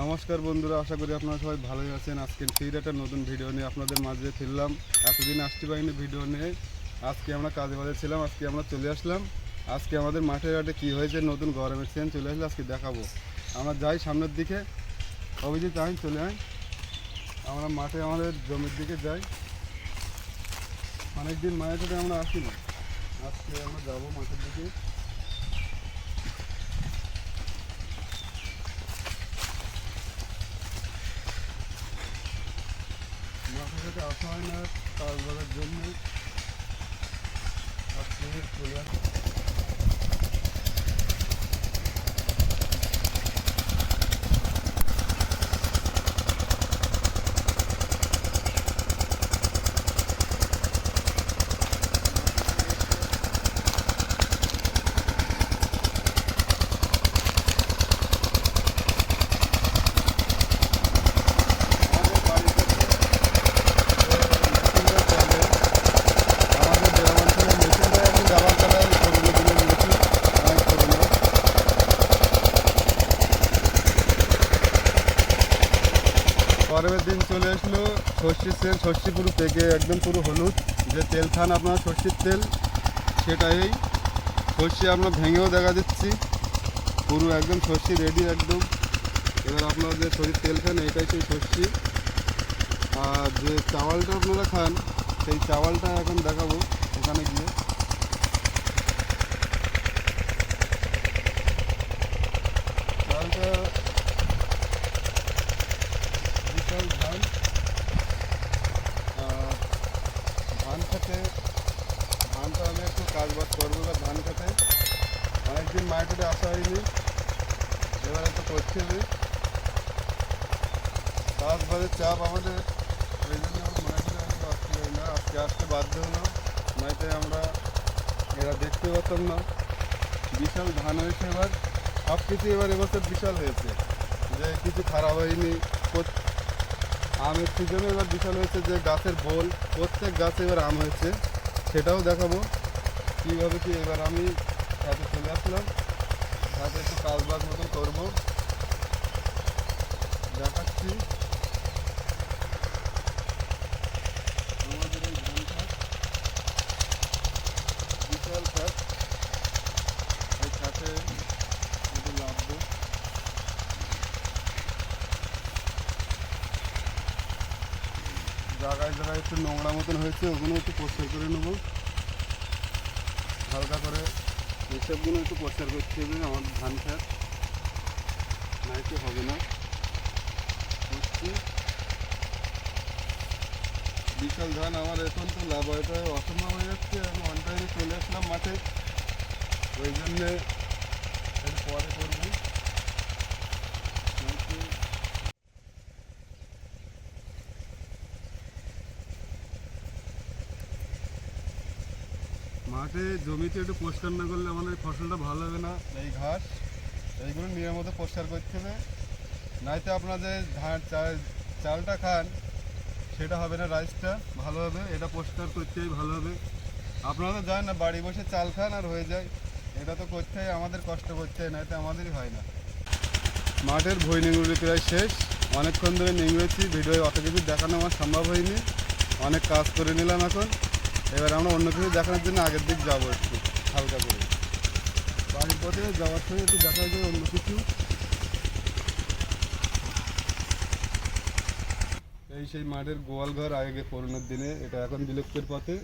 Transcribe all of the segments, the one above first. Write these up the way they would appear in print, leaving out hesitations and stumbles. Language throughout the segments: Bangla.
নমস্কার বন্ধুরা, আশা করি আপনারা সবাই ভালোই আছেন। আজকে ফির একটা নতুন ভিডিও নিয়ে আপনাদের মাঝে ফিরলাম। এতদিন আসতে পারিনি ভিডিও নিয়ে। আজকে আমরা কাজে বাজে ছিলাম, আজকে আমরা চলে আসলাম। আজকে আমাদের মাঠের ঘাটে কী হয়েছে, নতুন গরমের সিজন চলে আসলে আজকে দেখাবো। আমরা যাই সামনের দিকে, অভিজিৎ আইন চলে আয়। আমরা মাঠে আমাদের জমির দিকে যাই। অনেকদিন মায়ের সাথে আমরা আসি না, আজকে আমরা যাবো মাঠের দিকে। মাঠের সাথে আসা হয় না কাজ বাজার জন্য, আজকে চলে আসি। গরমের দিন চলে আসলো, সর্ষের তেল, সর্ষে পুরো পেকে একদম পুরো হলুদ। যে তেল খান আপনার সর্ষের তেল, সেটাই সর্ষে আপনার ভেঙেও দেখা দিচ্ছি, পুরো একদম সর্ষে রেডি একদম। এবার আপনারা যে সর্ষের তেল খান এটাই সেই সর্ষে। আর যে চাওয়ালটা আপনারা খান সেই চাওয়ালটা এখন দেখাবো ওখানে গিয়ে। চালটা বিশাল ধান। ধান খেতে, ধানটা আমি একটু কাজবাজ করবো এবার ধান খেতে। অনেকদিন মার্কেটে আসা হয়নি, এবার একটু করতে হবে। কাজবাজের চাপ আমাদের, এই জন্য আমরা মার্কেটে একটু আসতে পারি না। আজকে আসতে বাধ্য হলো, নয়তো আমরা এরা দেখতে পারতাম না। বিশাল ধান হয়েছে এবার, সব কিছু এবার এবছর বিশাল হয়েছে, যে কিছু খারাপ হয়নি। আমের সিজনে এবার বিশাল হয়েছে, যে গাছের বোল, প্রত্যেক গাছে এবার আম হয়েছে, সেটাও দেখাবো কীভাবে কি। এবার আমি সাথে চলে আসলাম, সাথে একটু কাজবাজ মতন করবো, দেখাচ্ছি। আমাদের এই ধান খাত বিশাল খাত, এই খাতে একটু লাভবো। জায়গায় জায়গায় একটু নোংরা মতন হয়েছে, ওগুলো একটু পরিষ্কার করে নেবো হালকা করে। এসবগুলো একটু পরিষ্কার করতে হবে আমার ধান খেত, নাইতে হবে না। করছি বিশাল ধান আমার, এখন তো লাভ হয়তো অসম্ভব হয়ে যাচ্ছে। আমি অন টাইমে চলে আসলাম মাঠে, ওই জন্যে একটু পরে করবো। মাঠে জমিতে একটু পরিষ্কার না করলে আমাদের ফসলটা ভালো হবে না। এই ঘাস এইগুলো নিয়ম মতো পরিষ্কার করতে হবে, নাইতে আপনারা যে ধান চালটা খান সেটা হবে না, রাইসটা ভালো হবে। এটা পরিষ্কার করতেই ভালো হবে। আপনারা তো জানেন না, বাড়ি বসে চাল খান আর হয়ে যায়। এটা তো করতে হয়, আমাদের কষ্ট করতে হয়, নাইতে আমাদেরই হয় না। মাঠের ভই নিংড়ি প্রায় শেষ, অনেকক্ষণ ধরে নিংড়েছি, ভিডিও অত কিছু দেখানো আমার সম্ভব হয়নি, অনেক কাজ করে নিলাম এখন। এবার আমরা অন্য কিছু দেখানোর জন্য আগের দিক যাবো একটু হালকা করে। বাড়ির পথে যাওয়ার সময় একটু দেখা যায় অন্য কিছু। এই সেই মাঠের গোয়াল ঘর, আগে করোনার দিনে, এটা এখন বিলুপ্তির পথে।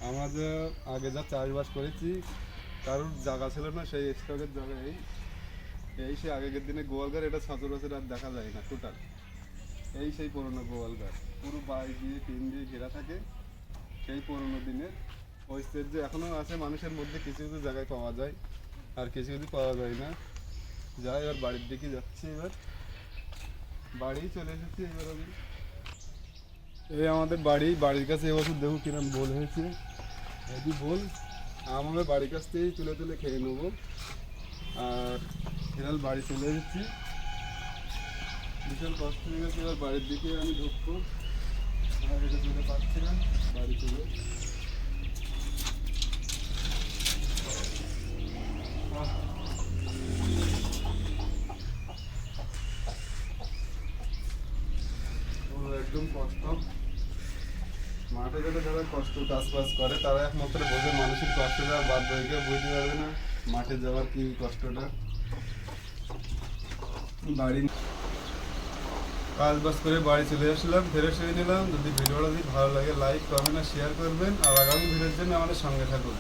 আমরা যে আগে যা চাষবাস করেছি, কারোর জায়গা ছিল না, সেই স্টকের জায়গা এই সেই আগের দিনে গোয়াল ঘর। এটা সচরাচর আর দেখা যায় না টোটাল। এই সেই পুরনো গোয়াল ঘর, পুরো বাই দিয়ে টিন দিয়ে ঘেরা থাকে, সেই পুরনো দিনের ঐতিহ্য এখনও আছে মানুষের মধ্যে। কিছু কিছু জায়গায় পাওয়া যায়, আর কিছু কিছু পাওয়া যায় না। যাই, এবার বাড়ির দিকে যাচ্ছি, এবার বাড়ি চলে এসেছি। এবার আমি এই আমাদের বাড়ির কাছে এবছর দেখো কিরম বোল হয়েছে। এই বোল আমরা বাড়ির কাছ থেকেই তুলে তুলে খেয়ে নেবো। আর ফেরাল বাড়ি চলে এসেছি, বিশাল কষ্ট হয়ে গেছে। এবার বাড়ির দিকে আমি ঢুকবো, আর এটা চলে পাচ্ছি না বাড়ি চলে। একদম কষ্ট। মাঠে গেলে যারা কষ্ট কাজ বাজ করে তারা একমাত্র বোঝে মানুষের কষ্টটা, বাদ বাকিকে বুঝতে পারবে না মাঠে যাওয়ার কি কষ্টটা। বাড়ি কাজ বাজ করে বাড়ি চলে আসলাম, ফ্রেশ হয়ে নিলাম। যদি ভিডিওটা যদি ভালো লাগে লাইক কমেন্ট আর শেয়ার করবেন, আর আগামী ভিডিওর জন্য আমাদের সঙ্গে থাকুন।